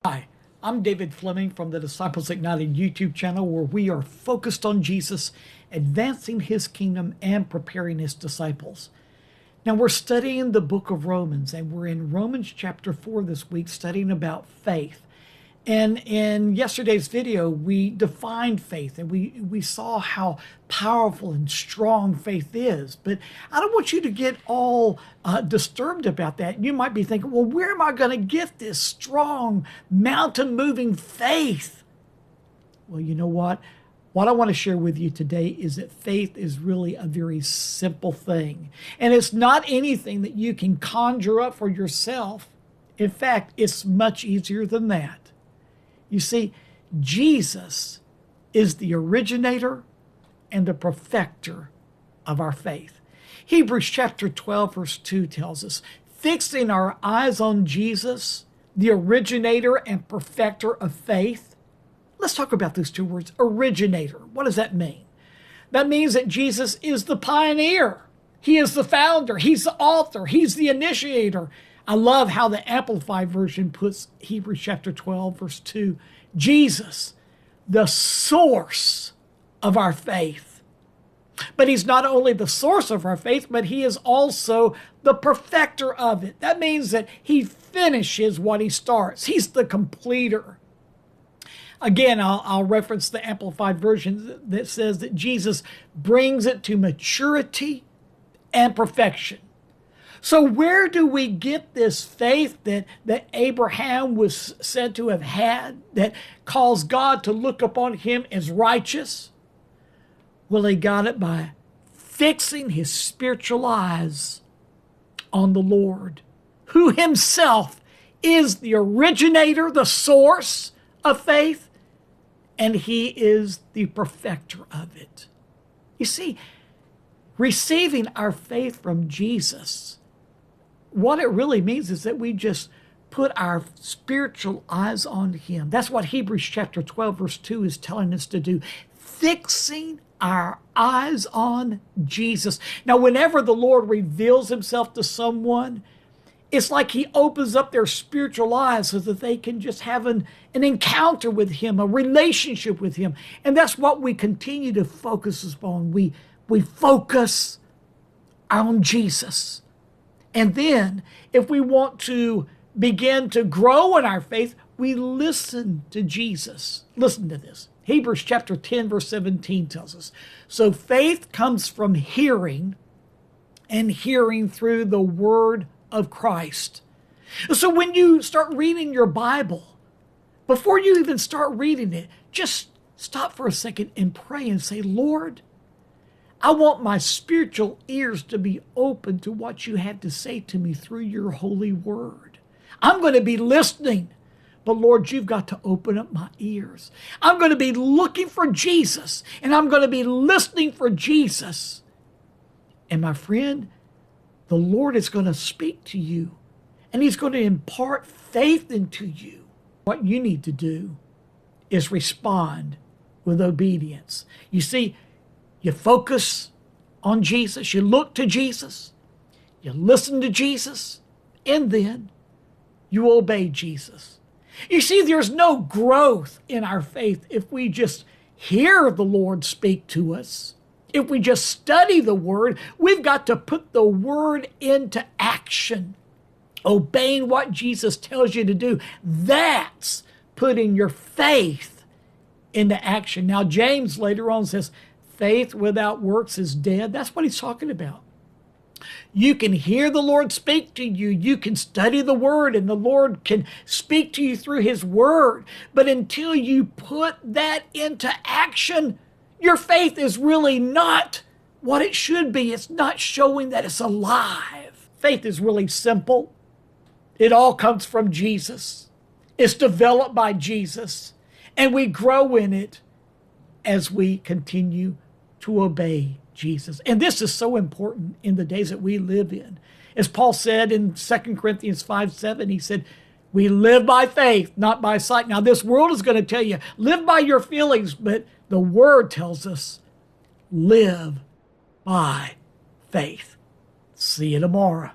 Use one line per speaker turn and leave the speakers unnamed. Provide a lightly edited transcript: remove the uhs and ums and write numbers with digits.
Hi, I'm David Fleming from the Disciples Ignited YouTube channel, where we are focused on Jesus, advancing his kingdom and preparing his disciples. Now we're studying the book of Romans, and we're in Romans chapter 4 this week, studying about faith. And in yesterday's video, we defined faith, and we saw how powerful and strong faith is. But I don't want you to get all disturbed about that. You might be thinking, well, where am I going to get this strong, mountain-moving faith? Well, you know what? What I want to share with you today is that faith is really a very simple thing. And it's not anything that you can conjure up for yourself. In fact, it's much easier than that. You see, Jesus is the originator and the perfecter of our faith. Hebrews chapter 12, verse 2 tells us, fixing our eyes on Jesus, the originator and perfecter of faith. Let's talk about those two words, originator. What does that mean? That means that Jesus is the pioneer. He is the founder. He's the author. He's the initiator. I love how the Amplified Version puts Hebrews chapter 12, verse 2. Jesus, the source of our faith. But he's not only the source of our faith, but he is also the perfecter of it. That means that he finishes what he starts. He's the completer. Again, I'll reference the Amplified Version that says that Jesus brings it to maturity and perfection. So where do we get this faith that Abraham was said to have had that caused God to look upon him as righteous? Well, he got it by fixing his spiritual eyes on the Lord, who himself is the originator, the source of faith, and he is the perfecter of it. You see, receiving our faith from Jesus, what it really means is that we just put our spiritual eyes on him. That's what Hebrews chapter 12, verse 2 is telling us to do. Fixing our eyes on Jesus. Now, whenever the Lord reveals himself to someone, it's like he opens up their spiritual eyes so that they can just have an encounter with him, a relationship with him. And that's what we continue to focus upon. We focus on Jesus. And then, if we want to begin to grow in our faith, we listen to Jesus. Listen to this. Hebrews chapter 10, verse 17 tells us, so faith comes from hearing, and hearing through the word of Christ. So when you start reading your Bible, before you even start reading it, just stop for a second and pray and say, Lord, I want my spiritual ears to be open to what you have to say to me through your holy word. I'm going to be listening, but Lord, you've got to open up my ears. I'm going to be looking for Jesus, and I'm going to be listening for Jesus. And my friend, the Lord is going to speak to you, and he's going to impart faith into you. What you need to do is respond with obedience. You see, you focus on Jesus, you look to Jesus, you listen to Jesus, and then you obey Jesus. You see, there's no growth in our faith if we just hear the Lord speak to us. If we just study the word, we've got to put the word into action. Obeying what Jesus tells you to do, that's putting your faith into action. Now, James later on says, faith without works is dead. That's what he's talking about. You can hear the Lord speak to you. You can study the word, and the Lord can speak to you through his word. But until you put that into action, your faith is really not what it should be. It's not showing that it's alive. Faith is really simple. It all comes from Jesus. It's developed by Jesus. And we grow in it as we continue to obey Jesus. And this is so important in the days that we live in. As Paul said in 2 Corinthians 5:7, he said, we live by faith, not by sight. Now, this world is going to tell you, live by your feelings, but the word tells us, live by faith. See you tomorrow.